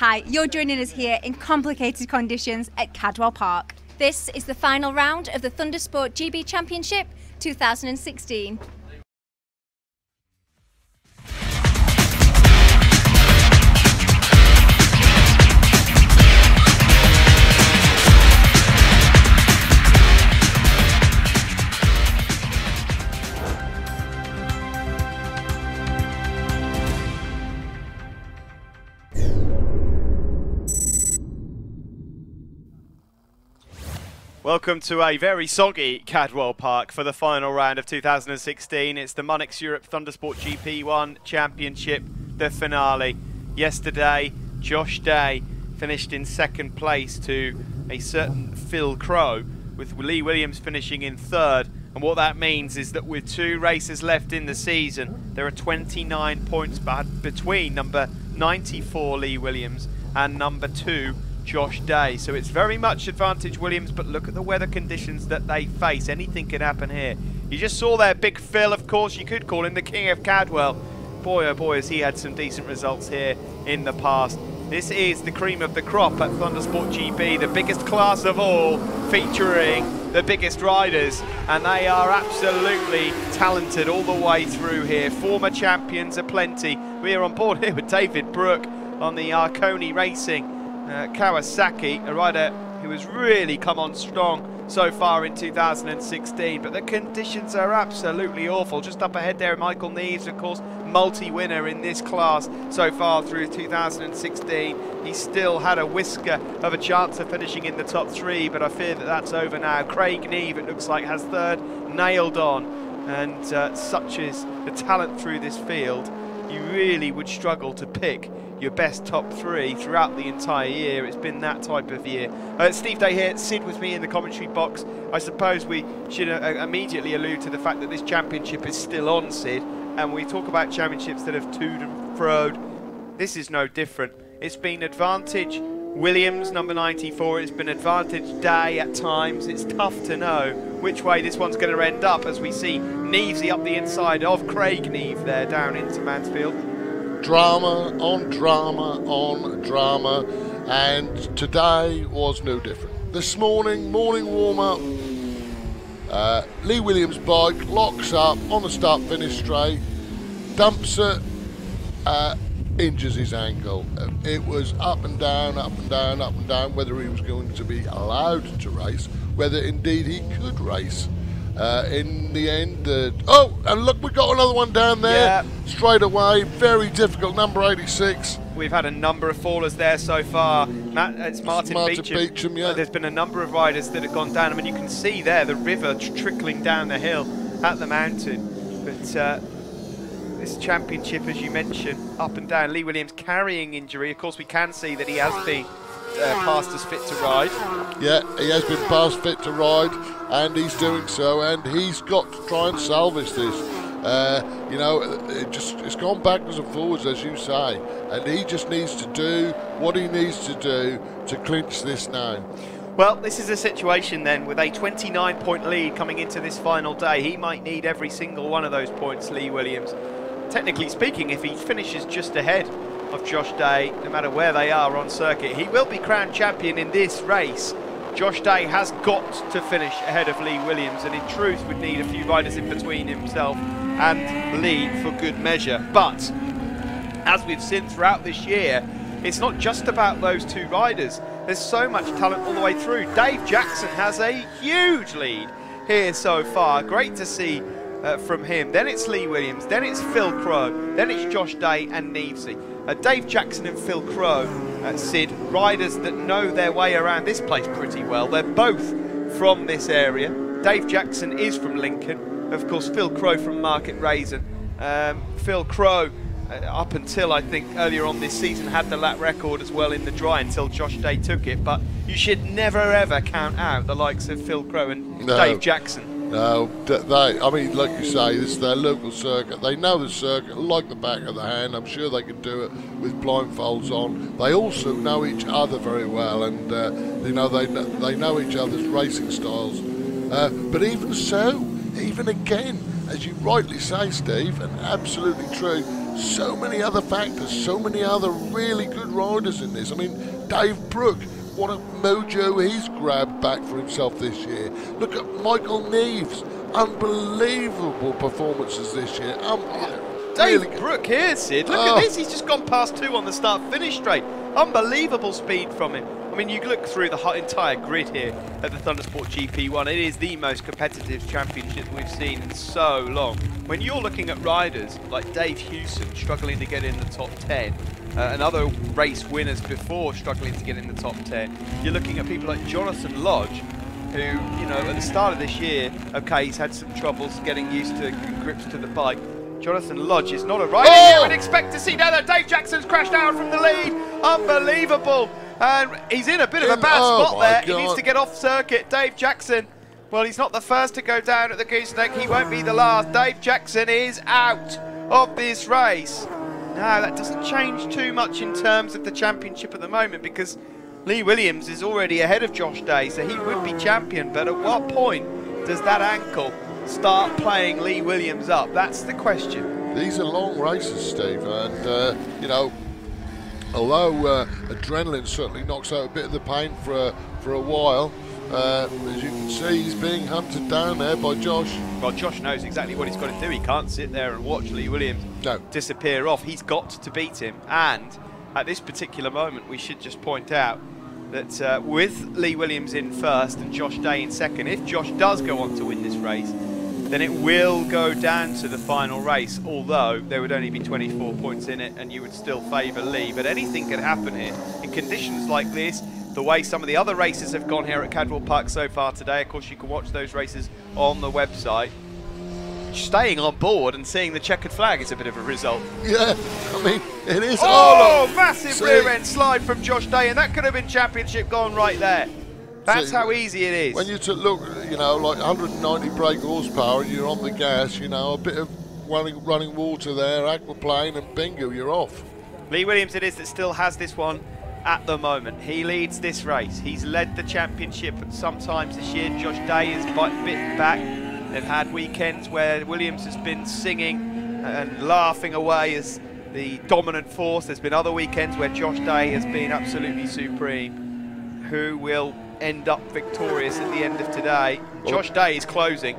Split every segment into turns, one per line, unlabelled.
Hi, you're joining us here in complicated conditions at Cadwell Park. This is the final round of the Thundersport GB Championship 2016.
Welcome to a very soggy Cadwell Park for the final round of 2016. It's the Monex Europe Thundersport GP1 Championship, the finale. Yesterday, Josh Day finished in second place to a certain Phil Crow, with Lee Williams finishing in third. And what that means is that with 2 races left in the season, there are 29 points between number 94 Lee Williams and number 2 Josh Day. So it's very much advantage Williams, but look at the weather conditions that they face. Anything can happen here. You just saw there Big Phil, of course. You could call him the king of Cadwell. Boy oh boy, has he had some decent results here in the past. This is the cream of the crop at Thundersport GP, the biggest class of all, featuring the biggest riders, and they are absolutely talented all the way through here. Former champions aplenty. We are on board here with David Brooke on the Arconi Racing Kawasaki, a rider who has really come on strong so far in 2016, but the conditions are absolutely awful. Just up ahead there, Michael Neves, of course, multi-winner in this class so far through 2016. He still had a whisker of a chance of finishing in the top 3, but I fear that that's over now. Craig Neve, it looks like, has third nailed on, and such is the talent through this field. You really would struggle to pick your best top 3 throughout the entire year. It's been that type of year. Steve Day here, Sid with me in the commentary box. I suppose we should immediately allude to the fact that this championship is still on, Sid, and we talk about championships that have toed and froed. This is no different. It's been advantage Williams, number 94, it's been advantage Day at times. It's tough to know which way this one's going to end up as we see Nevesy up the inside of Craig Neve there down into Mansfield.
Drama on drama on drama, and today was no different. This morning warm-up, Lee Williams' bike locks up on the start-finish straight, dumps it, injures his ankle. It was up and down, up and down, up and down, whether he was going to be allowed to race, whether indeed he could race. In the end, oh, and look, we got another one down there, straight away, very difficult, number 86.
We've had a number of fallers there so far. It's Martin Beecham.
Yeah.
There's been a number of riders that have gone down. I mean, you can see there the river trickling down the hill at the mountain. But this championship, as you mentioned, up and down. Lee Williams carrying injury. Of course, we can see that he has been passed as fit to ride.
Yeah, he has been passed fit to ride, and he's doing so, and he's got to try and salvage this. You know, it's gone backwards and forwards, as you say, and he just needs to do what he needs to do to clinch this now.
Well, this is a situation then with a 29-point lead coming into this final day. He might need every single one of those points, Lee Williams. Technically speaking, if he finishes just ahead of Josh Day, no matter where they are on circuit, he will be crowned champion in this race. Josh Day has got to finish ahead of Lee Williams, and in truth would need a few riders in between himself and Lee for good measure. But as we've seen throughout this year, it's not just about those 2 riders. There's so much talent all the way through. Dave Jackson has a huge lead here so far. Great to see from him. Then it's Lee Williams, then it's Phil Crow, then it's Josh Day and Nevesy. Dave Jackson and Phil Crow, Sid, riders that know their way around this place pretty well. They're both from this area. Dave Jackson is from Lincoln. Of course, Phil Crow from Market Raisin. Phil Crow, up until I think earlier on this season, had the lap record as well in the dry until Josh Day took it. But you should never ever count out the likes of Phil Crow and Dave Jackson.
No, I mean, like you say, this is their local circuit. They know the circuit like the back of the hand. I'm sure they can do it with blindfolds on. They also know each other very well, and you know, they know each other's racing styles. But even so, even again, as you rightly say, Steve, and absolutely true, so many other factors, so many other really good riders in this. I mean, Dave Brook, what a mojo he's grabbed back for himself this year. Look at Michael Neves, unbelievable performances this year.
Dave Brook here, Sid. Look at this. He's just gone past 2 on the start-finish straight. Unbelievable speed from him. I mean, you look through the entire grid here at the Thundersport GP1. It is the most competitive championship we've seen in so long. When you're looking at riders like Dave Hewson struggling to get in the top 10, and other race winners before struggling to get in the top 10, you're looking at people like Jonathan Lodge, who, you know, at the start of this year, okay, he's had some troubles getting used to grips to the bike. Jonathan Lodge is not a rider you would expect to see. Now that Dave Jackson's crashed out from the lead. Unbelievable. And he's in a bit of a bad spot there. He needs to get off circuit. Dave Jackson, well, he's not the first to go down at the gooseneck. He won't be the last. Dave Jackson is out of this race. Now, that doesn't change too much in terms of the championship at the moment, because Lee Williams is already ahead of Josh Day, so he would be champion. But at what point does that ankle start playing Lee Williams up? That's the question.
These are long races, Steve, and you know, although adrenaline certainly knocks out a bit of the pain for a while, as you can see, he's being hunted down there by Josh.
Well, Josh knows exactly what he's got to do. He can't sit there and watch Lee Williams disappear off. He's got to beat him, and at this particular moment, we should just point out that with Lee Williams in first and Josh Day in second, if Josh does go on to win this race, then it will go down to the final race, although there would only be 24 points in it and you would still favour Lee. But anything can happen here. In conditions like this, the way some of the other races have gone here at Cadwell Park so far today, of course you can watch those races on the website. Staying on board and seeing the checkered flag is a bit of a result.
Yeah, I mean, it is.
Oh, massive rear end slide from Josh Day, and that could have been championship gone right there. That's how easy it is.
When you look, you know, like 190 brake horsepower, you're on the gas, you know, a bit of running water there, aquaplane, and bingo, you're off.
Lee Williams it is that still has this one at the moment. He leads this race. He's led the championship sometimes this year. Josh Day is bitten back. They've had weekends where Williams has been singing and laughing away as the dominant force. There's been other weekends where Josh Day has been absolutely supreme. Who will end up victorious at the end of today? Josh Day is closing.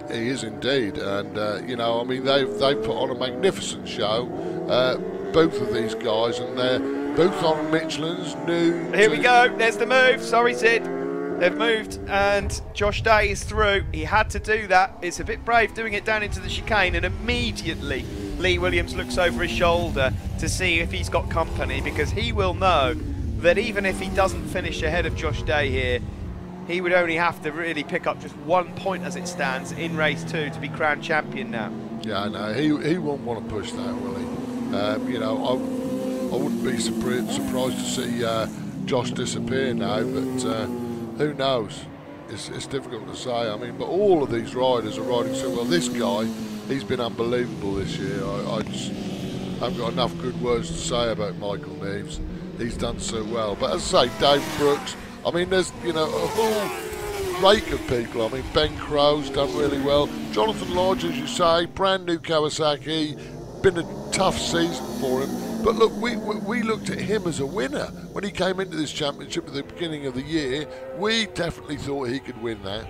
He is indeed, and you know, I mean, they've put on a magnificent show, both of these guys, and they're both on Michelin's new.
Here we go. There's the move. Sorry, Sid. They've moved, and Josh Day is through. He had to do that. It's a bit brave doing it down into the chicane, and immediately Lee Williams looks over his shoulder to see if he's got company, because he will know that even if he doesn't finish ahead of Josh Day here, he would only have to really pick up just 1 point as it stands in race 2 to be crowned champion now.
Yeah, no, he won't want to push that, will he? You know, I wouldn't be surprised to see Josh disappear now, but who knows? It's difficult to say. I mean, but all of these riders are riding so well. This guy, he's been unbelievable this year. I just haven't got enough good words to say about Michael Neves. He's done so well. But as I say, Dave Brooks, I mean, there's, you know, a whole rake of people. I mean, Ben Crow's done really well. Jonathan Lodge, as you say, brand new Kawasaki, been a tough season for him. But look, we looked at him as a winner. When he came into this championship at the beginning of the year, we definitely thought he could win that.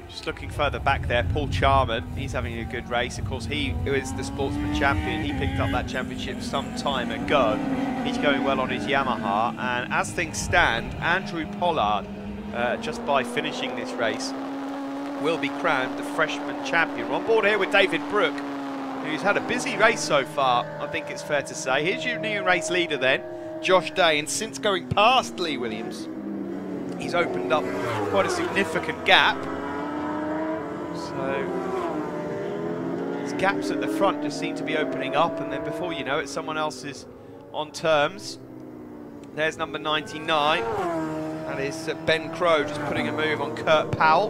Just looking further back there, Paul Charman, he's having a good race. Of course, he is the Sportsman champion. He picked up that championship some time ago. He's going well on his Yamaha. And as things stand, Andrew Pollard, just by finishing this race, will be crowned the Freshman champion. We're on board here with David Brook, who's had a busy race so far, I think it's fair to say. Here's your new race leader then, Josh Day, and since going past Lee Williams, he's opened up quite a significant gap. So, these gaps at the front just seem to be opening up, and then before you know it, someone else is on terms. There's number 99, that is Ben Crow just putting a move on Kurt Powell.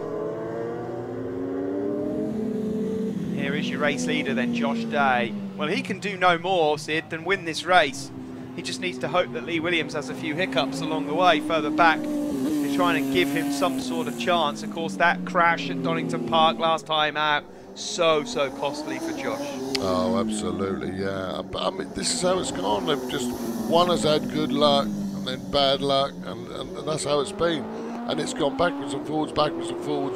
Here is your race leader then, Josh Day. Well, he can do no more, Sid, than win this race. He just needs to hope that Lee Williams has a few hiccups along the way further back. They're trying to give him some sort of chance. Of course, that crash at Donington Park last time out, so costly for Josh.
Oh, absolutely, yeah. But I mean, this is how it's gone. They've just, one has had good luck and then bad luck, and that's how it's been. And it's gone backwards and forwards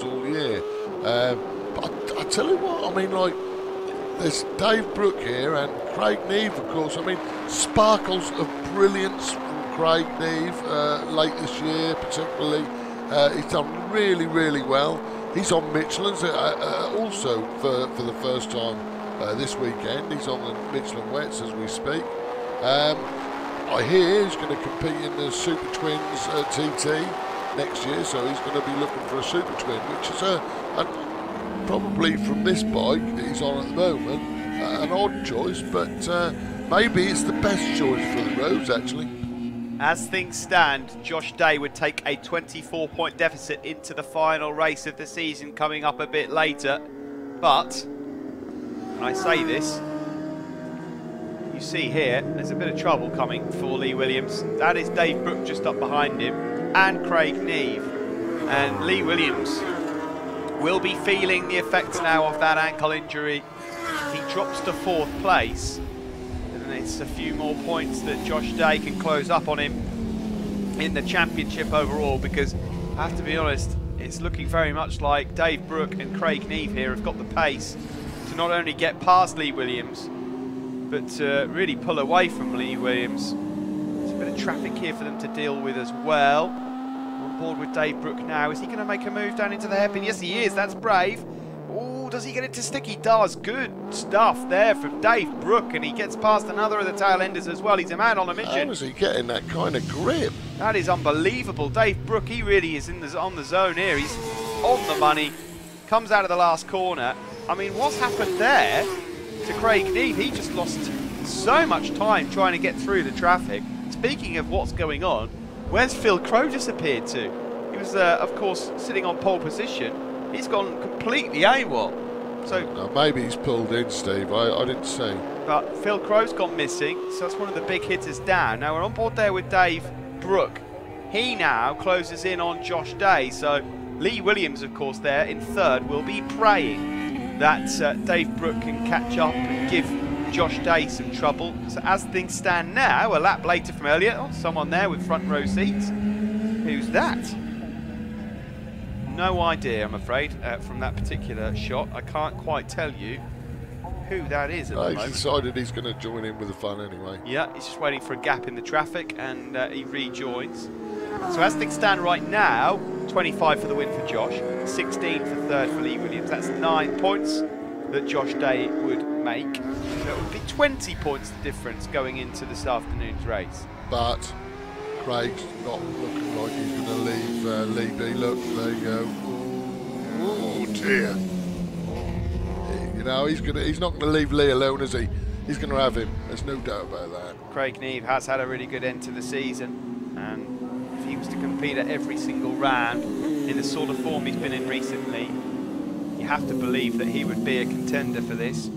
all year. But I tell you what, I mean, like, there's Dave Brook here and Craig Neve, of course. I mean, sparkles of brilliance from Craig Neve late this year, particularly. He's done really, really well. He's on Michelin's also for the first time this weekend. He's on the Michelin wets as we speak. I hear he's going to compete in the Super Twinz TT next year, so he's going to be looking for a Super Twin, which is probably from this bike that he's on at the moment, an odd choice, but maybe it's the best choice for the roads, actually.
As things stand, Josh Day would take a 24-point deficit into the final race of the season coming up a bit later. But, when I say this, you see here, there's a bit of trouble coming for Lee Williams. That is Dave Brook just up behind him, and Craig Neve. And Lee Williams will be feeling the effects now of that ankle injury. He drops to 4th place. And it's a few more points that Josh Day can close up on him in the championship overall, because I have to be honest, it's looking very much like Dave Brook and Craig Neve here have got the pace to not only get past Lee Williams, but to really pull away from Lee Williams. There's a bit of traffic here for them to deal with as well. On board with Dave Brook now. Is he going to make a move down into the hairpin? Yes, he is. That's brave. Oh, does he get it to stick? He does. Good stuff there from Dave Brook, and he gets past another of the tail enders as well. He's a man on a mission.
How is he getting that kind of grip?
That is unbelievable. Dave Brook, he really is on the zone here. He's on the money. Comes out of the last corner. I mean, what's happened there to Craig Neve? He just lost so much time trying to get through the traffic. Speaking of what's going on, where's Phil Crowe disappeared to? He was, of course, sitting on pole position. He's gone completely AWOL. So
now maybe he's pulled in, Steve. I didn't see.
But Phil Crowe's gone missing, so that's one of the big hitters down. Now we're on board there with Dave Brook. He now closes in on Josh Day. So Lee Williams, of course, there in 3rd, will be praying that Dave Brook can catch up and give Josh Day some trouble. So as things stand now, a lap later from earlier, oh, someone there with front row seats. Who's that? No idea, I'm afraid, from that particular shot. I can't quite tell you who that is at the moment.
He's decided he's going to join in with the fun anyway.
Yeah, he's just waiting for a gap in the traffic, and he rejoins. So as things stand right now, 25 for the win for Josh, 16 for 3rd for Lee Williams. That's 9 points that Josh Day would make. So it would be 20 points the difference going into this afternoon's race.
But Craig's not looking like he's going to leave Lee B. Look, there you go. Oh dear. You know, he's not going to leave Lee alone, is he? He's going to have him. There's no doubt about that.
Craig Neve has had a really good end to the season, and if he was to compete at every single round in the sort of form he's been in recently, you have to believe that he would be a contender for this.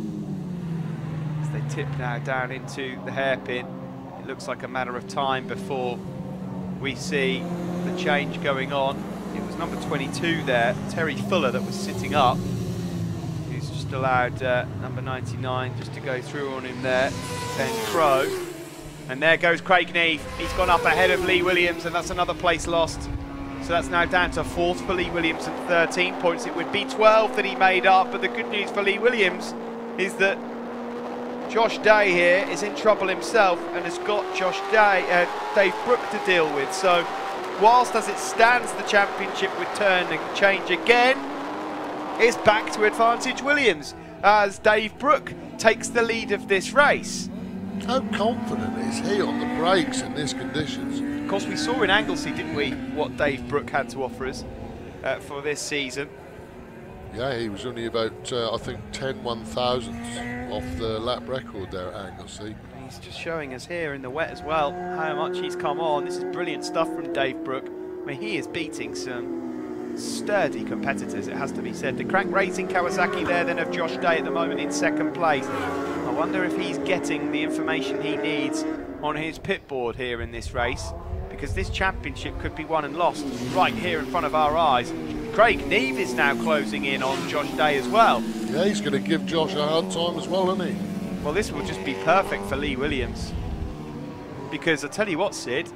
As they tip now down into the hairpin, it looks like a matter of time before we see the change going on. It was number 22 there, Terry Fuller, that was sitting up. He's just allowed number 99 just to go through on him there, Ben Crowe. And there goes Craig Neve. He's gone up ahead of Lee Williams, and that's another place lost. So that's now down to 4th for Lee Williams and 13 points. It would be 12 that he made up, but the good news for Lee Williams is that Josh Day here is in trouble himself and has got Dave Brook to deal with. So whilst as it stands the championship would turn and change again, it's back to advantage Williams as Dave Brook takes the lead of this race.
How confident is he on the brakes in these conditions?
Of course, we saw in Anglesey, didn't we, what Dave Brook had to offer us for this season.
Yeah, he was only about, I think, 10 1,000ths off the lap record there at Anglesey.
He's just showing us here in the wet as well how much he's come on. This is brilliant stuff from Dave Brook. I mean, he is beating some sturdy competitors, it has to be said. The Crank Racing Kawasaki there then of Josh Day at the moment in 2nd place. I wonder if he's getting the information he needs on his pit board here in this race, because this championship could be won and lost right here in front of our eyes. Craig Neve is now closing in on Josh Day as well.
Yeah, he's going to give Josh a hard time as well, isn't he?
Well, this will just be perfect for Lee Williams. Because I tell you what, Sid,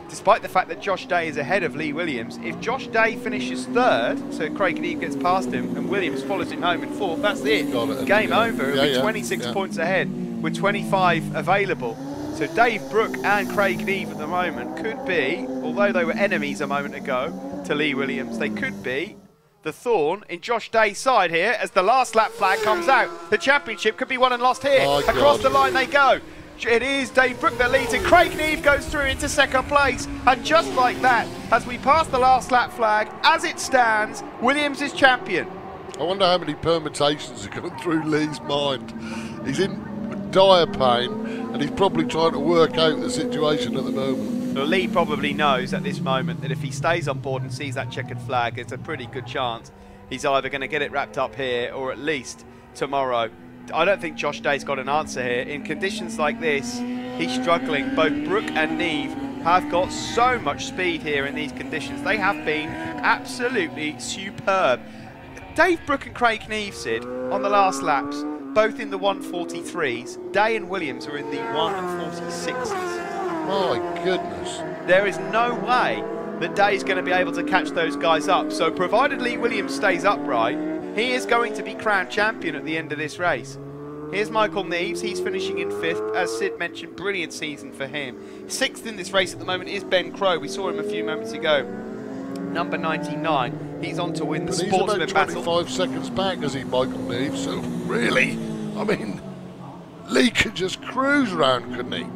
despite the fact that Josh Day is ahead of Lee Williams, if Josh Day finishes third, so Craig Neve gets past him and Williams follows him home in fourth, that's it. Game over. It'll be 26 points ahead with 25 available. So Dave Brooke and Craig Neve at the moment could be, although they were enemies a moment ago to Lee Williams, they could be the thorn in Josh Day's side here as the last lap flag comes out. The championship could be won and lost here. Across the line they go. It is Dave Brooke that leads, and Craig Neve goes through into second place. And just like that, as we pass the last lap flag, as it stands, Williams is champion.
I wonder how many permutations have gone through Lee's mind. He's in dire pain, and he's probably trying to work out the situation at the moment.
Well, Lee probably knows at this moment that if he stays on board and sees that checkered flag, it's a pretty good chance he's either going to get it wrapped up here or at least tomorrow. I don't think Josh Day's got an answer here. In conditions like this, he's struggling. Both Brooke and Neve have got so much speed here in these conditions. They have been absolutely superb. Dave Brooke and Craig Neve, Sid, on the last laps, both in the 143s. Day and Williams are in the 146s.
My goodness.
There is no way that Day's going to be able to catch those guys up. So provided Lee Williams stays upright, he is going to be crowned champion at the end of this race. Here's Michael Neves, he's finishing in 5th. As Sid mentioned, brilliant season for him. 6th in this race at the moment is Ben Crow. We saw him a few moments ago. Number 99, he's on to win the Sportsman battle.
He's about 25 seconds back, is he, Michael Neves? So really, I mean, Lee could just cruise around, couldn't he?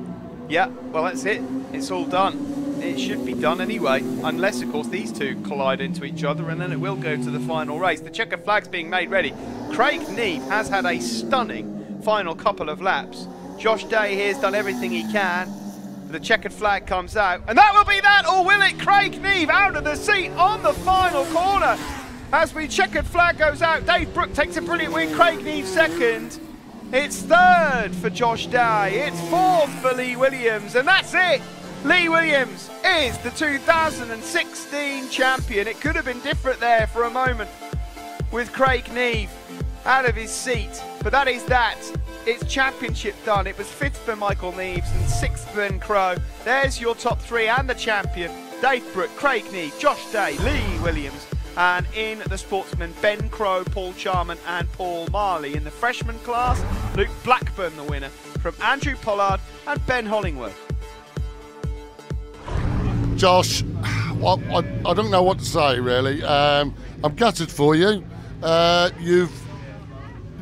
Yeah, well that's it. It's all done. It should be done anyway, unless of course these two collide into each other, and then it will go to the final race. The checkered flag's being made ready. Craig Neve has had a stunning final couple of laps. Josh Day here has done everything he can. The checkered flag comes out, and that will be that, or will it? Craig Neve out of the seat on the final corner. As the checkered flag goes out, Dave Brooke takes a brilliant win. Craig Neve second. It's third for Josh Day. It's fourth for Lee Williams, and that's it. Lee Williams is the 2016 champion. It could have been different there for a moment with Craig Neve out of his seat, but that is that. It's championship done. It was 5th for Michael Neves and 6th for Ben Crow. There's your top 3 and the champion. Dave Brooke, Craig Neve, Josh Day, Lee Williams, and in the Sportsman, Ben Crow, Paul Charman and Paul Marley. In the freshman class, Luke Blackburn the winner from Andrew Pollard and Ben Hollingworth.
Josh, well, I don't know what to say really. I'm gutted for you. You've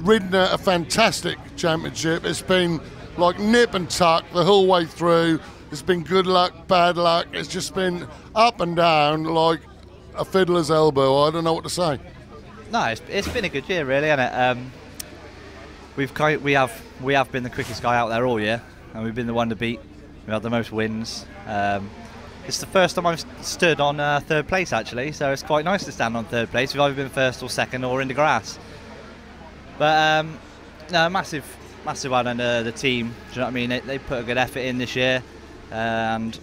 ridden a fantastic championship. It's been like nip and tuck the whole way through. It's been good luck, bad luck. It's just been up and down like a fiddler's elbow. I don't know what to say.
No, it's been a good year really, hasn't it? We have been the quickest guy out there all year, and we've been the one to beat. We've had the most wins. It's the first time I've stood on 3rd place actually, so it's quite nice to stand on 3rd place. We've either been 1st or 2nd or in the grass. But no, massive well done to the team. Do you know what I mean? They put a good effort in this year, and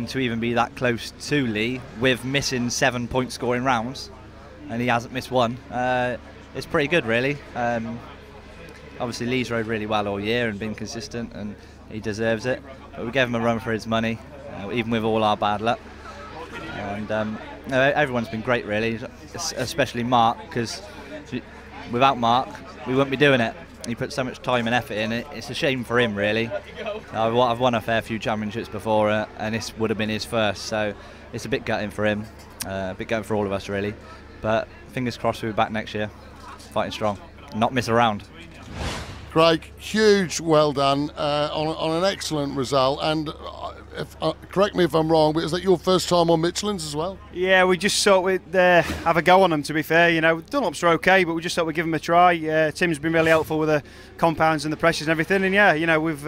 to even be that close to Lee with missing 7 point scoring rounds, and he hasn't missed one. It's pretty good really. Obviously Lee's rode really well all year and been consistent, and he deserves it. But we gave him a run for his money. Even with all our bad luck, and everyone's been great really, especially Mark, because without Mark we wouldn't be doing it. He put so much time and effort in it. It's a shame for him really. I've won a fair few championships before, and this would have been his first, so it's a bit gutting for him, a bit gutting for all of us really, but fingers crossed we'll be back next year fighting strong, not miss a round.
Craig, huge well done on an excellent result, and correct me if I'm wrong, but is that your first time on Michelin's as well?
Yeah, we just thought we'd have a go on them, to be fair. You know, Dunlops are okay, but we just thought we'd give them a try. Tim's been really helpful with the compounds and the pressures and everything, and yeah, you know, we've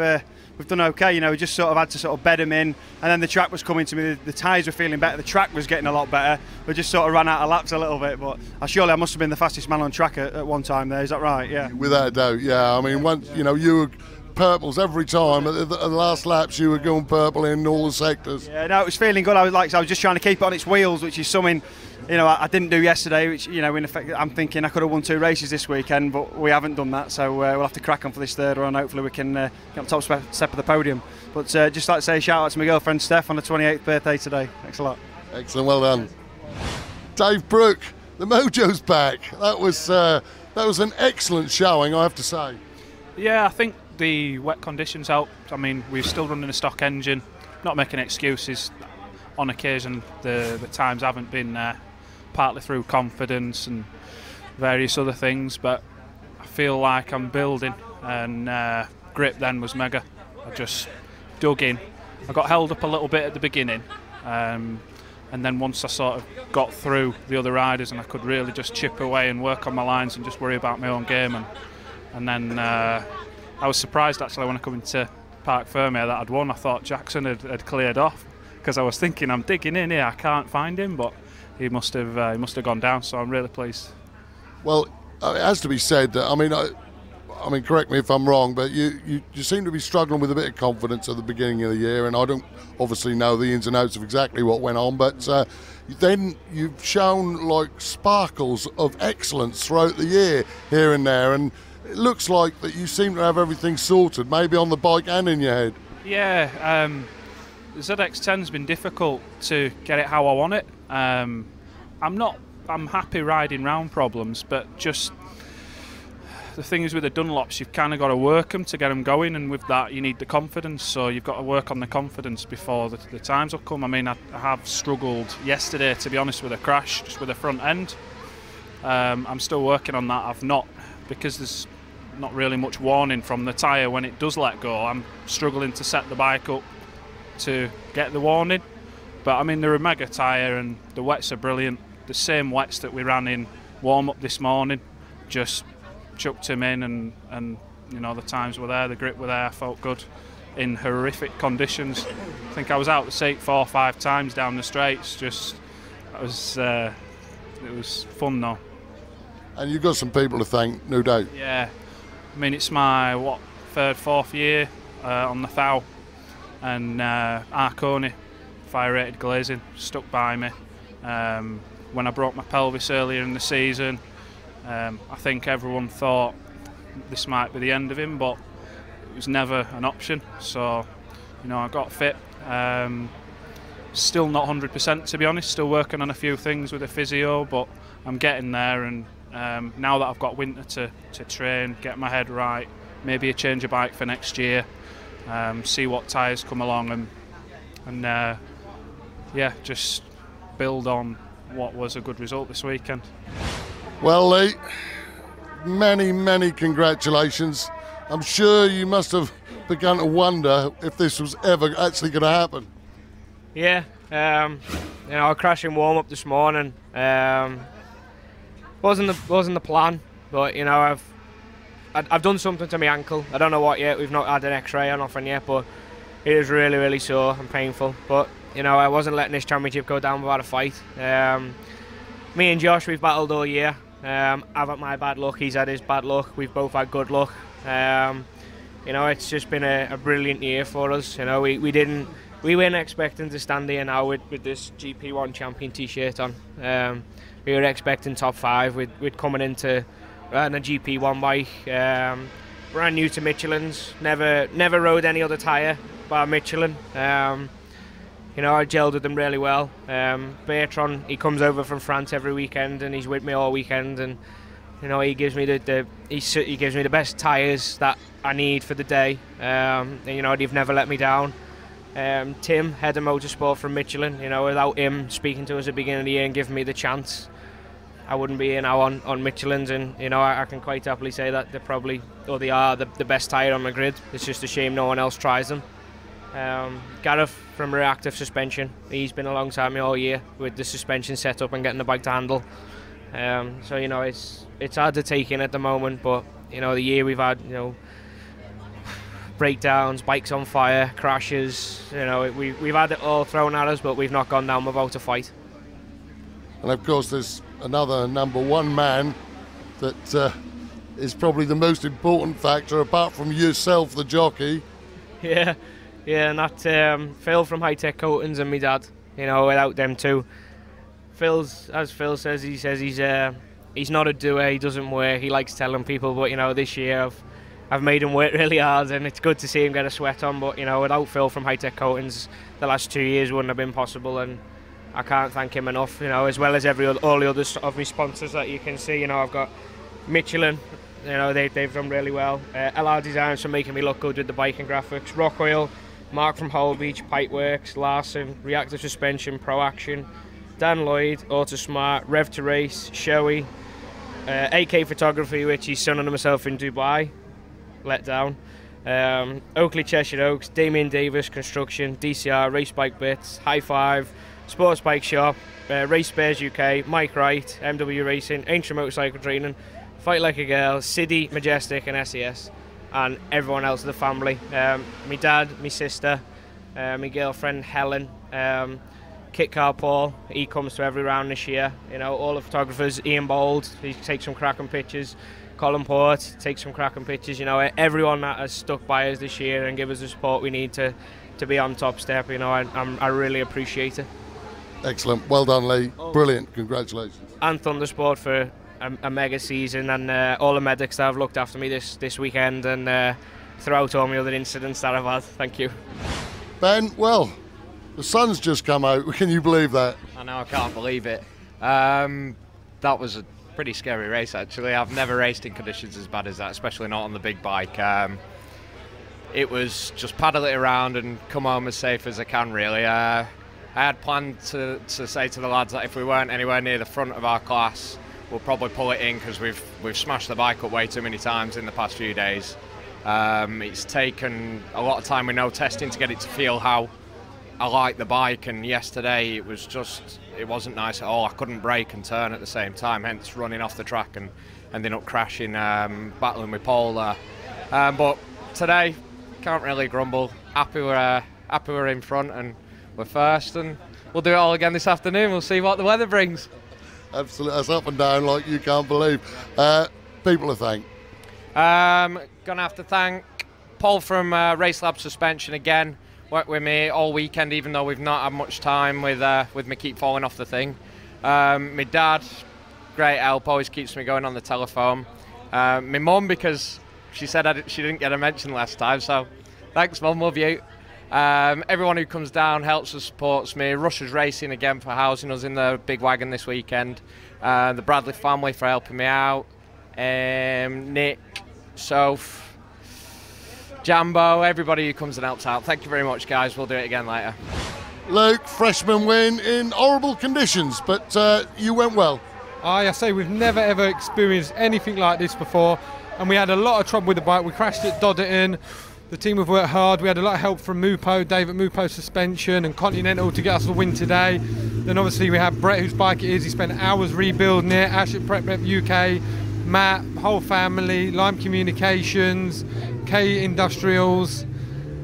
done okay. You know, we just sort of had to sort of bed them in, and then the track was coming to me. The tyres were feeling better, the track was getting a lot better. We just sort of ran out of laps a little bit, but surely I must have been the fastest man on track at one time there. Is that right? Yeah.
Without a doubt, yeah. I mean, once you know, you were purples every time. At the last laps, you were going purple in all the sectors.
Yeah, no, it was feeling good. I was just trying to keep it on its wheels, which is something, you know, I didn't do yesterday. Which, you know, in effect, I'm thinking I could have won 2 races this weekend, but we haven't done that. So we'll have to crack on for this third one. Hopefully, we can get on top step of the podium. But just like to say, shout out to my girlfriend Steph on her 28th birthday today. Thanks a lot.
Excellent, well done, Dave Brooke. The mojo's back. That was an excellent showing, I have to say.
Yeah, I think the wet conditions helped. I mean, we're still running a stock engine, not making excuses. On occasion, the times haven't been there, partly through confidence and various other things, but I feel like I'm building, and grip then was mega. I just dug in. I got held up a little bit at the beginning, and then once I sort of got through the other riders and I could really just chip away and work on my lines and just worry about my own game, and then I was surprised actually when I come into Parc Fermé that I'd won. I thought Jackson had cleared off, because I was thinking, I'm digging in here, I can't find him, but he must have gone down, so I'm really pleased.
Well, it has to be said that, I mean, correct me if I'm wrong, but you seem to be struggling with a bit of confidence at the beginning of the year, and I don't obviously know the ins and outs of exactly what went on, but then you've shown like sparkles of excellence throughout the year here and there, and it looks like that you seem to have everything sorted, maybe on the bike and in your head.
Yeah, the ZX10's been difficult to get it how I want it. I'm happy riding round problems, but just the thing is with the Dunlops, you've kind of got to work them to get them going, and with that you need the confidence, so you've got to work on the confidence before the times will come. I mean, I have struggled yesterday, to be honest, with a crash, just with the front end. I'm still working on that. Because there's not really much warning from the tyre when it does let go, I'm struggling to set the bike up to get the warning. But I mean, they're a mega tyre and the wets are brilliant. The same wets that we ran in warm-up this morning, just chucked him in, and you know, the times were there, the grip were there. I felt good in horrific conditions. I think I was out the seat 4 or 5 times down the straights. Just it was fun though.
And you've got some people to thank, no doubt.
Yeah, I mean, it's my 3rd, 4th year on the Thou, and Arconi fire rated glazing stuck by me when I broke my pelvis earlier in the season. I think everyone thought this might be the end of him, but it was never an option. So, you know, I got fit. Still not 100%, to be honest. Still working on a few things with the physio, but I'm getting there. And now that I've got winter to train, get my head right, maybe a change of bike for next year, see what tyres come along, and yeah, just build on what was a good result this weekend.
Well, Lee, many congratulations. I'm sure you must have begun to wonder if this was ever actually going to happen.
Yeah, you know, I crashed in warm-up this morning. Wasn't the plan, but you know, I've done something to my ankle. I don't know what yet. We've not had an X-ray or nothing yet, but it is really sore and painful. But you know, I wasn't letting this championship go down without a fight. Me and Josh, we've battled all year. I've had my bad luck, he's had his bad luck, we've both had good luck. You know, it's just been a brilliant year for us. You know, we weren't expecting to stand here now with this GP1 champion t-shirt on. We were expecting top 5. We'd coming into riding a GP1 bike, brand new to Michelin's, never rode any other tyre bar Michelin. You know, I gelled with them really well. Bertrand, he comes over from France every weekend and he's with me all weekend, and you know, he gives me he gives me the best tyres that I need for the day. And you know, they've never let me down. Tim, head of motorsport from Michelin, you know, without him speaking to us at the beginning of the year and giving me the chance, I wouldn't be here now on Michelin's, and you know, I can quite happily say that they are the best tyre on the grid. It's just a shame no one else tries them. Gareth from Reactive Suspension, he's been alongside me all year with the suspension setup and getting the bike to handle. So you know, it's hard to take in at the moment, but you know, the year we've had, you know, breakdowns, bikes on fire, crashes, you know, we've had it all thrown at us, but we've not gone down without a fight. And
of course there's another #1 man that is probably the most important factor, apart from yourself, the jockey.
Yeah, and that Phil from High Tech Coatings and me dad. You know, without them two, as Phil says, he's not a doer. He doesn't work. He likes telling people, but you know, this year I've made him work really hard, and it's good to see him get a sweat on. But you know, without Phil from High Tech Coatings, the last 2 years wouldn't have been possible, and I can't thank him enough. You know, as well as all the others of my sponsors that you can see. You know, I've got Michelin. You know, they've done really well. LR Designs for making me look good with the bike and graphics. Rock Oil, Mark from Whole Beach, Pipeworks, Larson, Reactive Suspension, Pro Action, Dan Lloyd, Autosmart, Rev to Race, Shoei, AK Photography, which he's sunning himself in Dubai, let down. Oakley Cheshire Oaks, Damien Davis Construction, DCR, Race Bike Bits, High Five, Sports Bike Shop, Race Spares UK, Mike Wright, MW Racing, Ancient Motorcycle Training, Fight Like a Girl, Siddy, Majestic and SES, and everyone else of the family. My dad, my sister, my girlfriend Helen, Kit Car Paul, he comes to every round this year. You know, all the photographers, Ian Bold, he takes some cracking pictures, Colin Port takes some cracking pictures. You know, everyone that has stuck by us this year and give us the support we need to be on top step. You know, I really appreciate it.
Excellent, well done, Lee. Brilliant, congratulations.
And Thundersport for a mega season, and all the medics that have looked after me this weekend and throughout all my other incidents that I've had. Thank you.
Ben, well, the sun's just come out. Can you believe that?
I know, I can't believe it. That was a pretty scary race, actually. I've never raced in conditions as bad as that, especially not on the big bike. It was just paddle it around and come home as safe as I can, really. I had planned to say to the lads that if we weren't anywhere near the front of our class, we'll probably pull it in, because we've smashed the bike up way too many times in the past few days. It's taken a lot of time with no testing to get it to feel how I like the bike, and yesterday it wasn't nice at all. I couldn't brake and turn at the same time, hence running off the track and ending up crashing, battling with Paul there. But today, can't really grumble. Happy we're in front and we're first, and we'll do it all again this afternoon. We'll see what the weather brings.
Absolutely, that's up and down like you can't believe. People to thank.
Gonna have to thank Paul from Race Lab Suspension again. Worked with me all weekend, even though we've not had much time with me keep falling off the thing. My dad, great help, always keeps me going on the telephone. My mum, because she said she didn't get a mention last time, so thanks Mum, love you. Everyone who comes down helps us, supports me. Russia's Racing again for housing us in the big wagon this weekend. The Bradley family for helping me out. Nick, Soph, Jambo, everybody who comes and helps out. Thank you very much, guys. We'll do it again later.
Luke, freshman win in horrible conditions, but you went well.
I say we've never ever experienced anything like this before, and we had a lot of trouble with the bike. We crashed at Dodderton. The team have worked hard. We had a lot of help from Mupo, Dave at Mupo Suspension and Continental to get us the win today. Then obviously we have Brett, whose bike it is. He spent hours rebuilding it. Ash at Prep Rep UK, Matt, whole family, Lime Communications, K Industrials,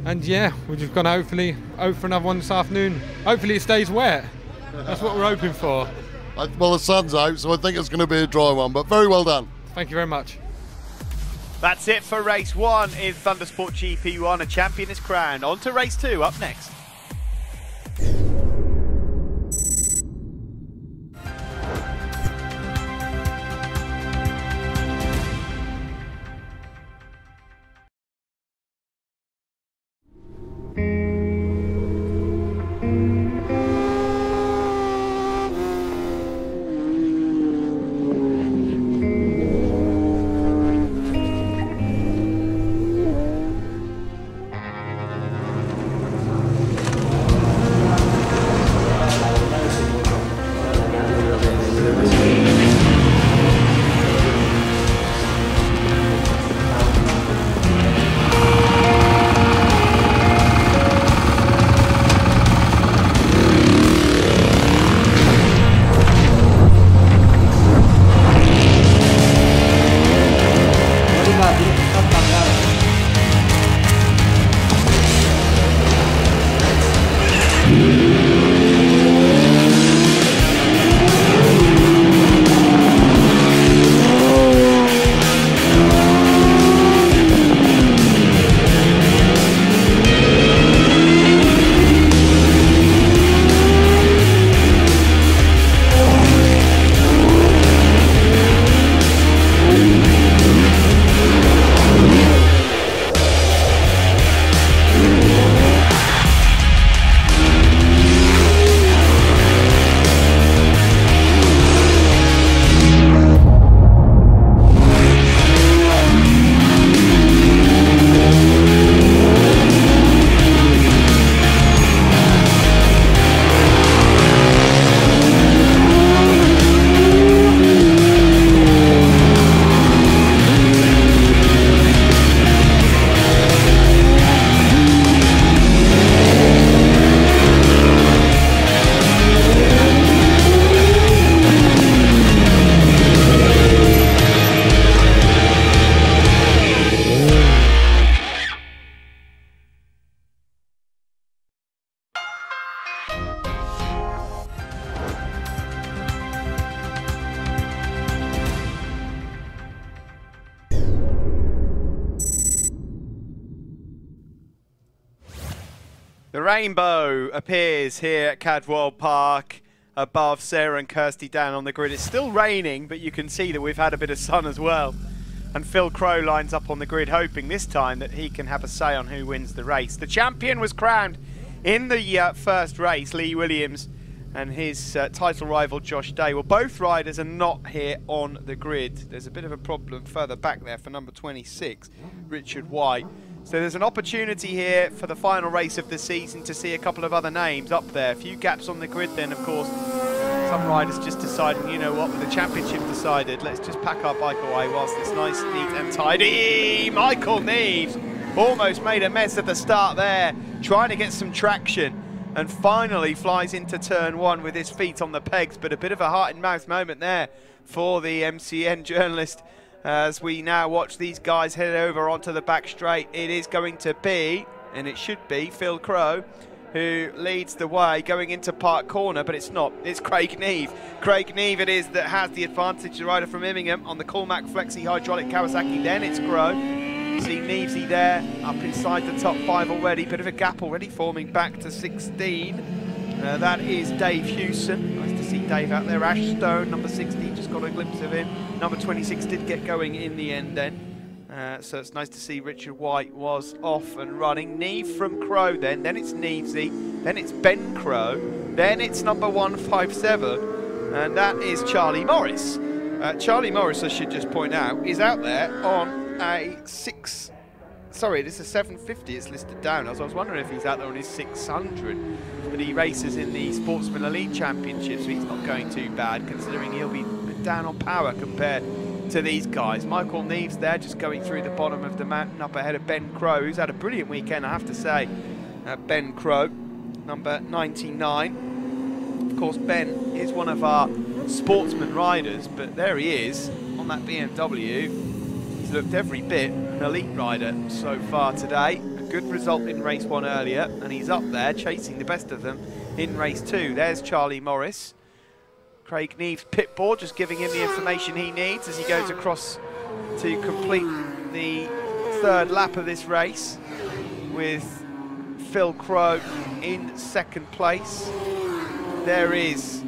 and yeah, we're just going to hopefully hope for another one this afternoon. Hopefully it stays wet. That's what we're hoping for.
Well, the sun's out, so I think it's going to be a dry one, but very well done.
Thank you very much.
That's it for race 1 in Thundersport GP1. A champion is crowned. On to race 2 up next. rainbow appears here at Cadwell Park above Sarah and Kirsty down on the grid. It's still raining, but you can see that we've had a bit of sun as well. And Phil Crow lines up on the grid, hoping this time that he can have a say on who wins the race. The champion was crowned in the first race, Lee Williams and his title rival Josh Day. Well, both riders are not here on the grid. There's a bit of a problem further back there for number 26, Richard White. So there's an opportunity here for the final race of the season to see a couple of other names up there. A few gaps on the grid then, of course. Some riders just deciding, you know what, with the championship decided, let's just pack our bike away whilst it's nice, neat and tidy. Michael Neves almost made a mess at the start there, trying to get some traction, and finally flies into turn one with his feet on the pegs, but a bit of a heart and mouth moment there for the MCN journalist as we now watch these guys head over onto the back straight. It is going to be, and it should be, Phil Crow who leads the way going into Park Corner, but it's not. It's Craig Neve. Craig Neve it is that has the advantage, the rider from Immingham on the Coolmac Flexi Hydraulic Kawasaki. Then it's Crow. See Nevesy there, up inside the top 5 already. Bit of a gap already forming back to 16. That is Dave Hewson. Nice to see Dave out there. Ash Stone, number 16, just got a glimpse of him. Number 26 did get going in the end then. So it's nice to see Richard White was off and running. Neve from Crow then it's Nevesy, then it's Ben Crow, then it's number 157, and that is Charlie Morris. Charlie Morris, I should just point out, is out there on a 6... Sorry, this is 750, it's listed down. I was wondering if he's out there on his 600, but he races in the Sportsman Elite Championship, so he's not going too bad, considering he'll be down on power compared to these guys. Michael Neves there, just going through the bottom of the mountain up ahead of Ben Crow, who's had a brilliant weekend, I have to say. Ben Crow, number 99. Of course, Ben is one of our sportsman riders, but there he is on that BMW. He's looked every bit an elite rider so far today. A good result in race 1 earlier, and he's up there chasing the best of them in race 2. There's Charlie Morris. Craig Neves pit board, just giving him the information he needs as he goes across to complete the 3rd lap of this race, with Phil Crow in 2nd place. There is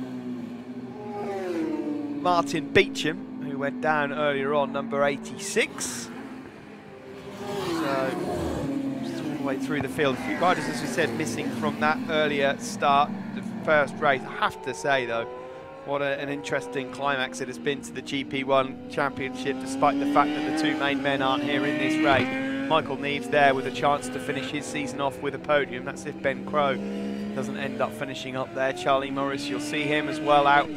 Martin Beecham, who went down earlier on, number 86. So just all the way through the field. A few riders, as we said, missing from that earlier start, the first race. I have to say though, what an interesting climax it has been to the GP1 Championship, despite the fact that the 2 main men aren't here in this race. Michael Neves there with a chance to finish his season off with a podium. That's if Ben Crow doesn't end up finishing up there. Charlie Morris, you'll see him as well out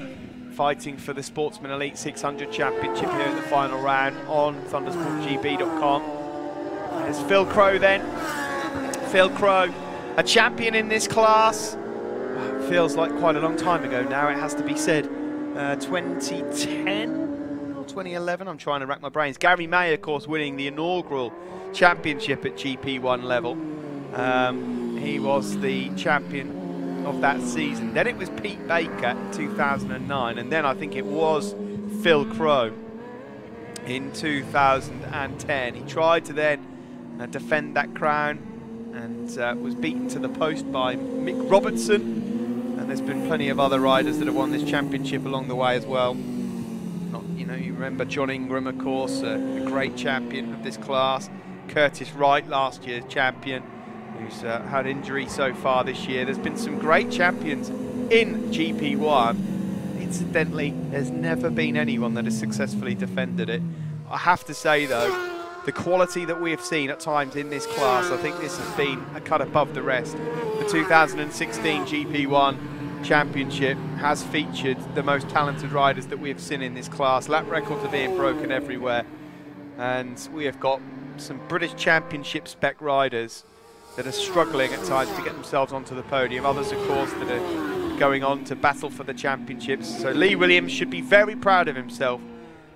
fighting for the Sportsman Elite 600 Championship here in the final round on ThundersportGP.com. There's Phil Crow then. Phil Crow, a champion in this class. Feels like quite a long time ago now, it has to be said. 2010 or 2011, I'm trying to rack my brains. Gary May, of course, winning the inaugural championship at GP1 level. He was the champion of that season. Then it was Pete Baker in 2009, and then I think it was Phil Crow in 2010. He tried to then defend that crown and was beaten to the post by Mick Robertson. And there's been plenty of other riders that have won this championship along the way as well. You remember John Ingram, of course, a great champion of this class. Curtis Wright, last year's champion, who's had injury so far this year. There's been some great champions in GP1. Incidentally, there's never been anyone that has successfully defended it. I have to say, though, the quality that we have seen at times in this class, I think this has been a cut above the rest. The 2016 GP1 Championship has featured the most talented riders that we have seen in this class. Lap records are being broken everywhere, and we have got some British Championship spec riders that are struggling at times to get themselves onto the podium. Others, of course, that are going on to battle for the championships. So Lee Williams should be very proud of himself.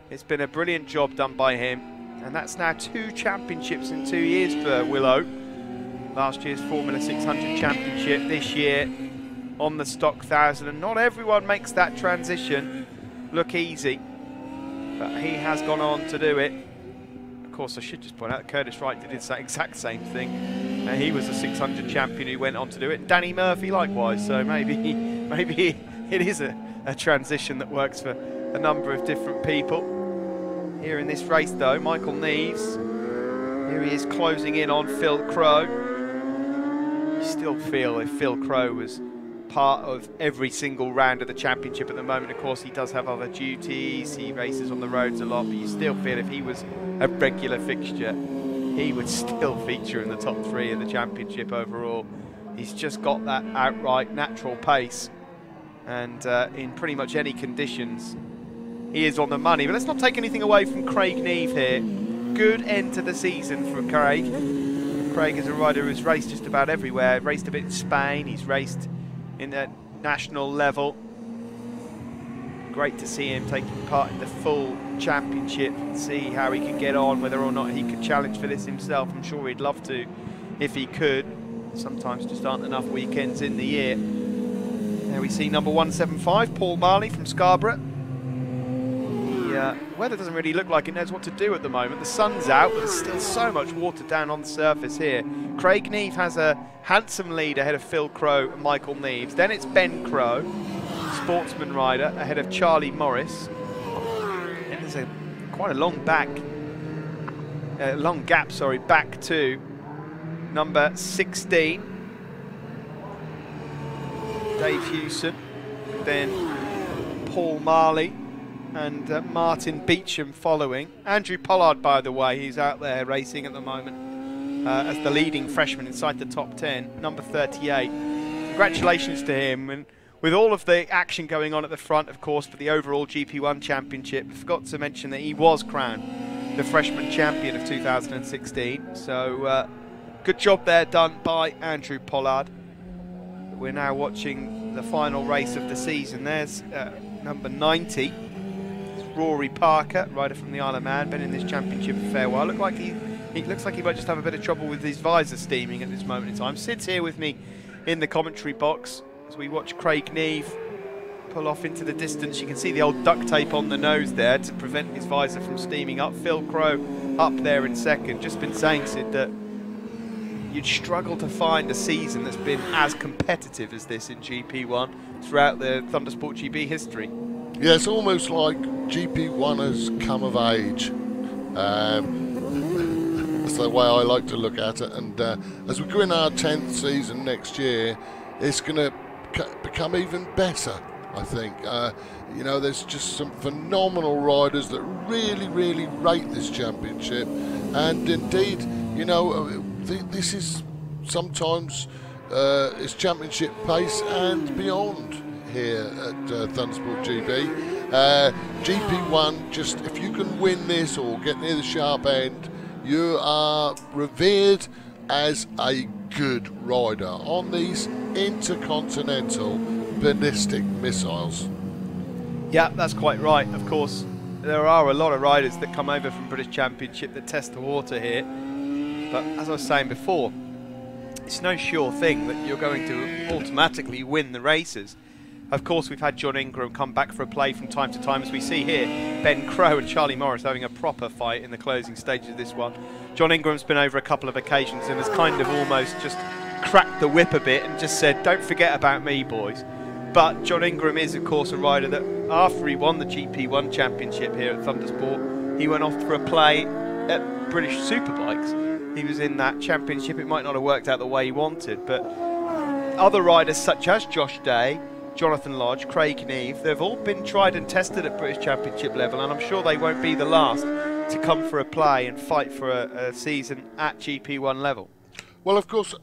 It's been a brilliant job done by him, and that's now 2 championships in 2 years for Willow. Last year's Formula 600 Championship, this year on the Stock 1000, and not everyone makes that transition look easy, but he has gone on to do it. Of course, I should just point out that Curtis Wright did the exact same thing He was a 600 champion who went on to do it. Danny Murphy likewise, so maybe it is a transition that works for a number of different people. Here in this race though, Michael Neves, here he is closing in on Phil Crowe. You still feel if Phil Crowe was part of every single round of the championship at the moment, of course he does have other duties, he races on the roads a lot, but you still feel if he was a regular fixture, he would still feature in the top 3 of the championship overall. He's just got that outright natural pace, and in pretty much any conditions he is on the money. But let's not take anything away from Craig Neve here. Good end to the season for Craig. Craig is a rider who's raced just about everywhere. Raced a bit in Spain, he's raced in the national level. Great to see him taking part in the full championship and see how he can get on, whether or not he could challenge for this himself. I'm sure he'd love to if he could. Sometimes just aren't enough weekends in the year. There we see number 175, Paul Marley from Scarborough. The weather doesn't really look like it knows what to do at the moment. The sun's out, but there's still so much water down on the surface here. Craig Neve has a handsome lead ahead of Phil Crowe and Michael Neves. Then it's Ben Crowe, Sportsman rider, ahead of Charlie Morris. And there's quite a long gap, back to number 16, Dave Hewson, then Paul Marley, and Martin Beecham following. Andrew Pollard, by the way, he's out there racing at the moment as the leading freshman inside the top 10, number 38. Congratulations to him. And with all of the action going on at the front, of course, for the overall GP1 championship, I forgot to mention that he was crowned the freshman champion of 2016. So good job there done by Andrew Pollard. We're now watching the final race of the season. There's number 90. Rory Parker, rider from the Isle of Man, been in this championship a fair while. Looks like he might just have a bit of trouble with his visor steaming at this moment in time. Sits here with me in the commentary box as we watch Craig Neve pull off into the distance. You can see the old duct tape on the nose there to prevent his visor from steaming up. Phil Crowe up there in second. Just been saying, Sid, that you'd struggle to find a season that's been as competitive as this in GP1 throughout the Thundersport GB history.
Yeah, it's almost like GP1 has come of age. That's the way I like to look at it. And as we go in our 10th season next year, it's going to become even better, I think. You know, there's just some phenomenal riders that really, really rate this championship. And indeed, you know, this is sometimes it's championship pace and beyond here at Thundersport GB. GP1, just if you can win this or get near the sharp end, you are revered as a good rider on these intercontinental ballistic missiles.
Yeah, that's quite right. Of course, there are a lot of riders that come over from British Championship that test the water here. But as I was saying before, it's no sure thing that you're going to automatically win the races. Of course, we've had John Ingram come back for a play from time to time, as we see here. Ben Crowe and Charlie Morris having a proper fight in the closing stages of this one. John Ingram's been over a couple of occasions and has kind of almost just cracked the whip a bit and just said, don't forget about me, boys. But John Ingram is, of course, a rider that after he won the GP1 championship here at Thundersport, he went off for a play at British Superbikes. He was in that championship. It might not have worked out the way he wanted, but other riders such as Josh Day, Jonathan Lodge, Craig Neve, they've all been tried and tested at British Championship level, and I'm sure they won't be the last to come for a play and fight for a season at GP1 level.
Well, of course,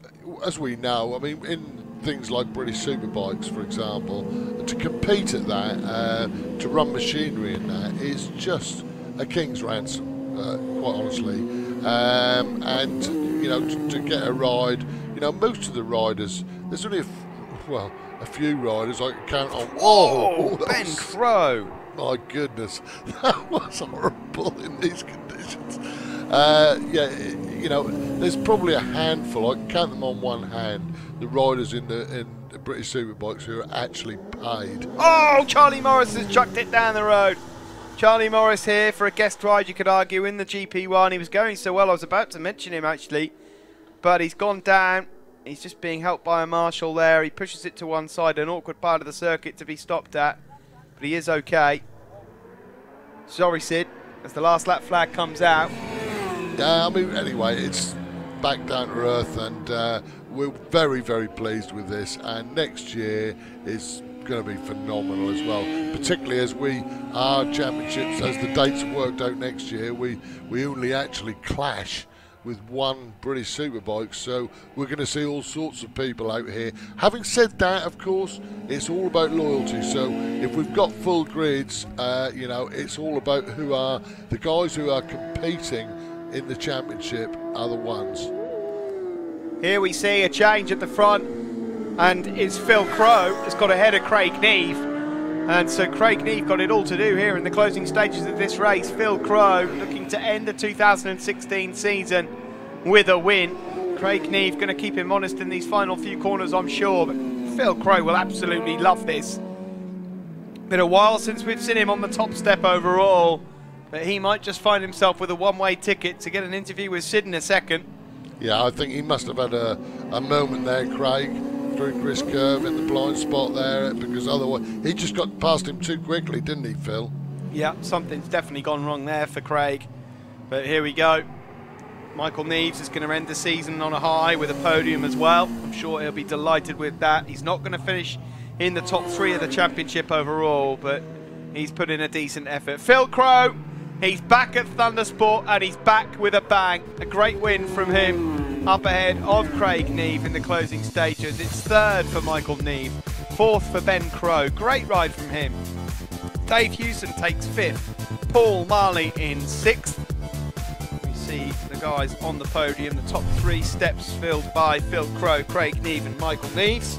as we know, I mean, in things like British Superbikes, for example, to compete at that, to run machinery in that, is just a king's ransom, quite honestly. And, you know, to get a ride, you know, most of the riders, there's only a few riders I can count on.
Oh, Ben Crowe!
My goodness, that was horrible in these conditions. Yeah, you know, there's probably a handful, I can count them on one hand, the riders in the British Superbikes who are actually paid.
Oh, Charlie Morris has chucked it down the road. Charlie Morris here for a guest ride, you could argue, in the GP1. He was going so well, I was about to mention him actually. but he's gone down. He's just being helped by a marshal there. He pushes it to one side, an awkward part of the circuit to be stopped at, but he is okay. Sorry, Sid, as the last lap flag comes out.
Yeah, I mean, anyway, it's back down to earth, and we're very, very pleased with this, and next year is going to be phenomenal as well, particularly as our championships, as the dates have worked out next year, we only actually clash with one British Superbike, so we're going to see all sorts of people out here. Having said that, of course, it's all about loyalty, so if we've got full grids, you know, it's all about who are the guys who are competing in the championship are the ones.
Here we see a change at the front, and it's Phil Crowe has got ahead of Craig Neve, and so Craig Neve got it all to do here in the closing stages of this race. Phil Crowe looking to end the 2016 season with a win. Craig Neve going to keep him honest in these final few corners, I'm sure, but Phil Crowe will absolutely love this. Been a while since we've seen him on the top step overall, but he might just find himself with a one-way ticket to get an interview with Sid in a second.
Yeah, I think he must have had a moment there, Craig, through Chris Curve in the blind spot there, because otherwise he just got past him too quickly, didn't he, Phil?
Yeah, something's definitely gone wrong there for Craig. But here we go. Michael Neves is going to end the season on a high with a podium as well. I'm sure he'll be delighted with that. He's not going to finish in the top 3 of the championship overall, but he's put in a decent effort. Phil Crowe, he's back at Thundersport, and he's back with a bang. A great win from him, up ahead of Craig Neve in the closing stages. It's 3rd for Michael Neve, 4th for Ben Crowe. Great ride from him. Dave Hewson takes 5th. Paul Marley in 6th. We see the guys on the podium, the top 3 steps filled by Phil Crowe, Craig Neve and Michael Neves.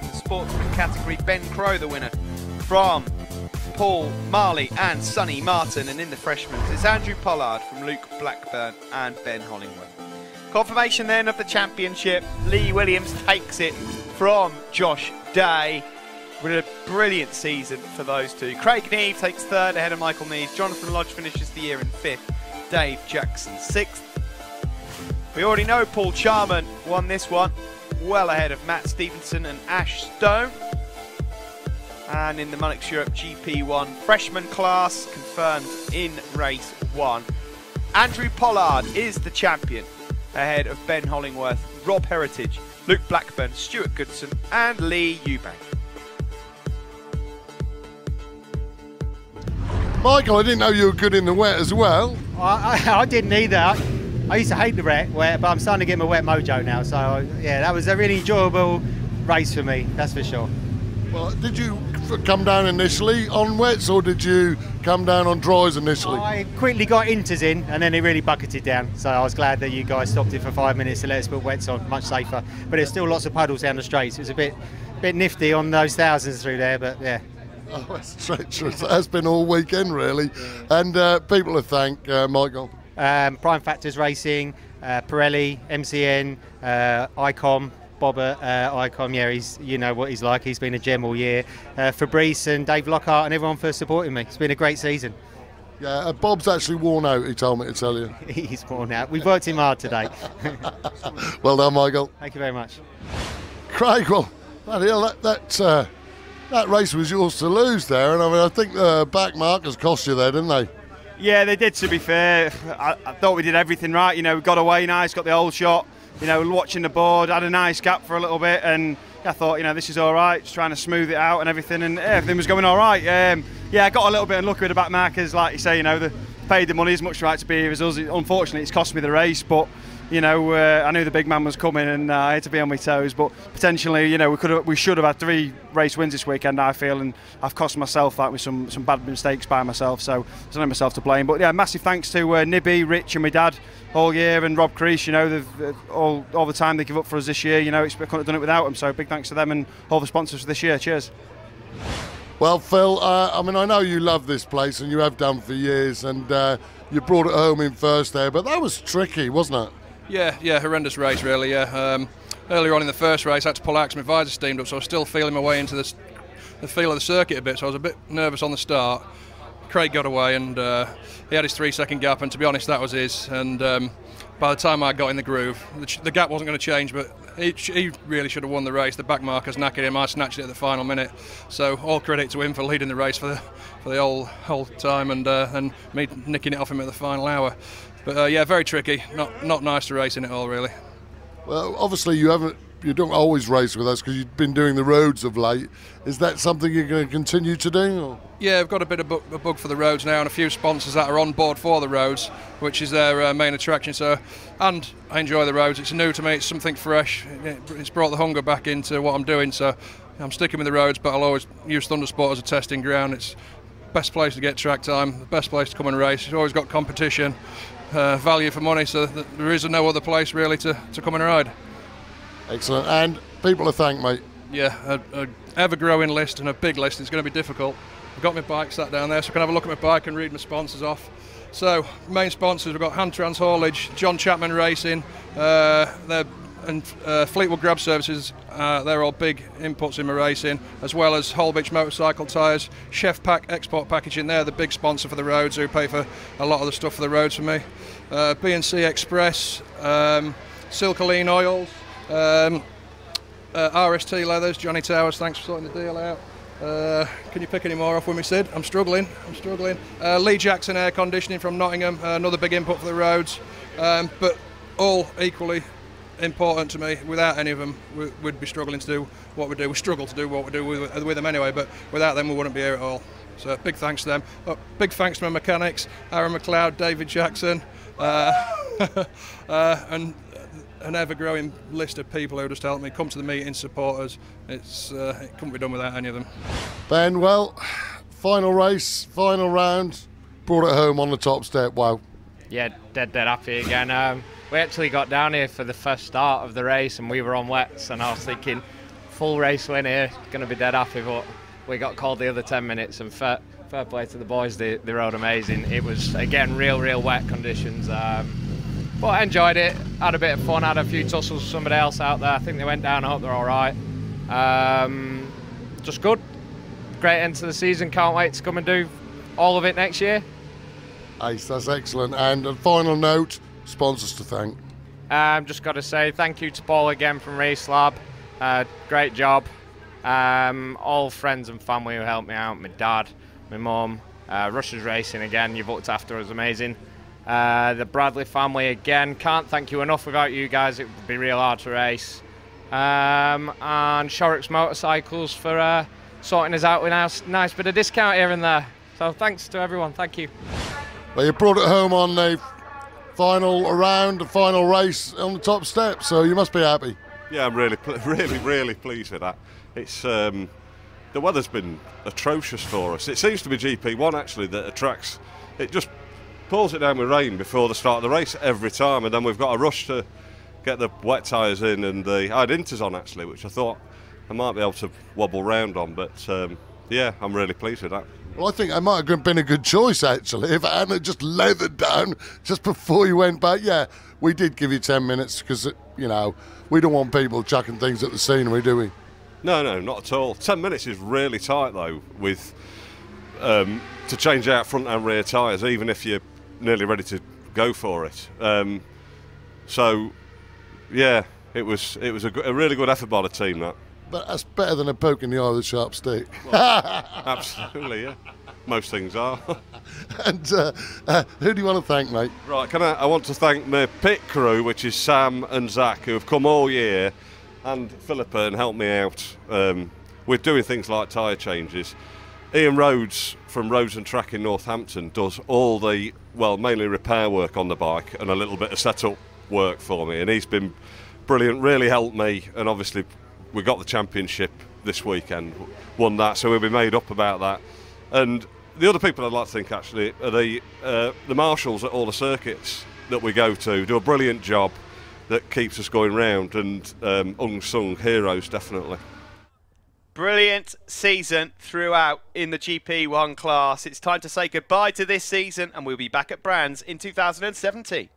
In the sportsman category, Ben Crowe the winner from Paul Marley and Sonny Martin, and in the freshmen it's Andrew Pollard from Luke Blackburn and Ben Hollingworth. Confirmation then of the championship. Lee Williams takes it from Josh Day. With a brilliant season for those two. Craig Neve takes 3rd ahead of Michael Neves. Jonathan Lodge finishes the year in 5th. Dave Jackson 6th. We already know Paul Charman won this one, well ahead of Matt Stevenson and Ash Stone. And in the Monex Europe GP1 Freshman class, confirmed in race 1, Andrew Pollard is the champion ahead of Ben Hollingworth, Rob Heritage, Luke Blackburn, Stuart Goodson and Lee Eubank.
Michael, I didn't know you were good in the wet as well.
I didn't either. I used to hate the wet, but I'm starting to get my wet mojo now. So yeah, that was a really enjoyable race for me, that's for sure.
Well, did you come down initially on wets, or did you come down on dries initially?
I quickly got inters in, and then it really bucketed down. So I was glad that you guys stopped it for 5 minutes to let us put wets on, much safer. But there's still lots of puddles down the straights. It was a bit nifty on those thousands through there, but yeah.
Oh, that's treacherous. It has been all weekend, really. And people to thank, Michael.
Prime Factors Racing, Pirelli, MCN, ICOM, Bob at ICOM. Yeah, you know what he's like. He's been a gem all year. Fabrice and Dave Lockhart and everyone for supporting me. It's been a great season.
Yeah, Bob's actually worn out, he told me to tell you.
He's worn out. We've worked him hard today.
Well done, Michael.
Thank you very much.
Craig, well, bloody hell, that race was yours to lose there, and I mean, I think the back markers cost you there, didn't they?
Yeah, they did, to be fair. I thought we did everything right. You know, we got away nice, got the old shot. You know, watching the board, had a nice gap for a little bit, and I thought, you know, this is all right, just trying to smooth it out and everything, and everything was going all right. Yeah, I got a little bit unlucky with the back markers, like you say, you know, they paid the money as much right to be here as us. Unfortunately, it's cost me the race, but you know, I knew the big man was coming, and I had to be on my toes. But potentially, you know, we should have had 3 race wins this weekend, I feel, and I've cost myself that with some bad mistakes by myself. So there's only myself to blame. But yeah, massive thanks to Nibby, Rich, and my dad all year, and Rob Crease. You know, they've all the time they give up for us this year. You know, I couldn't have done it without them. So big thanks to them and all the sponsors for this year. Cheers.
Well, Phil, I mean, I know you love this place, and you have done for years, and you brought it home in first there, but that was tricky, wasn't it?
Yeah, horrendous race really, yeah. Earlier on in the first race I had to pull out because my visor steamed up, so I was still feeling my way into the feel of the circuit a bit, so I was a bit nervous on the start. Craig got away, and he had his 3-second gap, and to be honest, that was his. And by the time I got in the groove, the gap wasn't going to change, but he really should have won the race. The back markers knackered him. I snatched it at the final minute. So all credit to him for leading the race for the whole time, and me nicking it off him at the final hour. But yeah, very tricky. Not nice to race in it all, really.
Well, obviously you don't always race with us because you've been doing the roads of late. Is that something you're going to continue to do? Or?
Yeah, I've got a bit of a bug for the roads now, and a few sponsors that are on board for the roads, which is their main attraction. So, and I enjoy the roads. It's new to me. It's something fresh. It's brought the hunger back into what I'm doing. So, I'm sticking with the roads, but I'll always use Thundersport as a testing ground. It's the best place to get track time, the best place to come and race. It's always got competition, value for money. So there is no other place really to come and ride.
Excellent. And people to thank, mate.
Yeah, a ever-growing list and a big list. It's going to be difficult. I've got my bike sat down there, so I can have a look at my bike and read my sponsors off. So, main sponsors, we've got Hand Trans Haulage, John Chapman Racing, and Fleetwood Grab Services. They're all big inputs in my racing, as well as Holbitch Motorcycle Tyres, Chef Pack Export Packaging. They're the big sponsor for the roads, who pay for a lot of the stuff for the roads for me. B&C Express, Silcoline Oils, RST Leathers, Johnny Towers, thanks for sorting the deal out. Can you pick any more off with me, Sid? I'm struggling. Lee Jackson Air Conditioning from Nottingham, another big input for the roads, but all equally important to me. Without any of them, we'd be struggling to do what we do. We struggle to do what we do with them anyway, but without them we wouldn't be here at all. So big thanks to them. Big thanks to my mechanics, Aaron McLeod, David Jackson, and an ever-growing list of people who just helped me come to the meetings, support us. It couldn't be done without any of them.
Ben, well, final race, final round, brought it home on the top step. Wow.
Yeah, dead happy again. We actually got down here for the first start of the race, and we were on wets, and I was thinking, full race win here, going to be dead happy, but we got called the other 10 minutes, and fair play to the boys, they rode amazing. It was, again, real wet conditions. But I enjoyed it, had a bit of fun, had a few tussles with somebody else out there. I think they went down, I hope they're all right. Just good. Great end to the season, can't wait to come and do all of it next year.
Ace, that's excellent. And a final note, sponsors to thank.
Just got to say thank you to Paul again from Race Lab. Great job. All friends and family who helped me out, my dad, my mum, Russia's Racing again, you've looked after us amazing. The Bradley family again, can't thank you enough. Without you guys it would be real hard to race. And Shorrock's Motorcycles for sorting us out with a nice bit of discount here and there. So thanks to everyone, thank you.
Well, you brought it home on the final round, the final race on the top step, so you must be happy.
Yeah, I'm really pleased with that. It's the weather's been atrocious for us. It seems to be GP1 actually that attracts. It just pulls it down with rain before the start of the race every time, and then we've got a rush to get the wet tyres in, and I had inters on actually, which I thought I might be able to wobble round on, but yeah, I'm really pleased with that.
Well, I think that might have been a good choice actually, if it hadn't just leathered down just before you went back. Yeah, we did give you 10 minutes because, you know, we don't want people chucking things at the scenery, do we?
No, not at all. 10 minutes is really tight though, with to change out front and rear tyres, even if you're nearly ready to go for it. So yeah, it was a really good effort by the team, that.
But that's better than a poke in the eye with a sharp stick.
Well, absolutely, yeah. Most things are.
And who do you want to thank, mate?
Right, I want to thank my pit crew, which is Sam and Zach, who have come all year, and Philippa, and helped me out with doing things like tyre changes. Ian Rhodes from Roads and Track in Northampton does all the, well, mainly repair work on the bike and a little bit of setup work for me, and he's been brilliant, really helped me, and obviously we got the championship this weekend, won that, so we'll be made up about that. And the other people I'd like to thank actually are the marshals at all the circuits that we go to, do a brilliant job that keeps us going round, and unsung heroes definitely.
Brilliant season throughout in the GP1 class. It's time to say goodbye to this season, and we'll be back at Brands in 2017.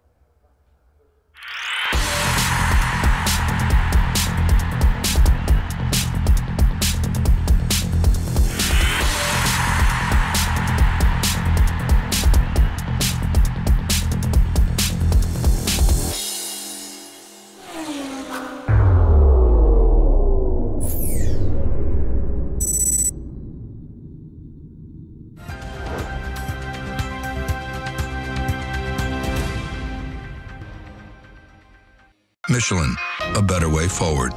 Michelin, a better way forward.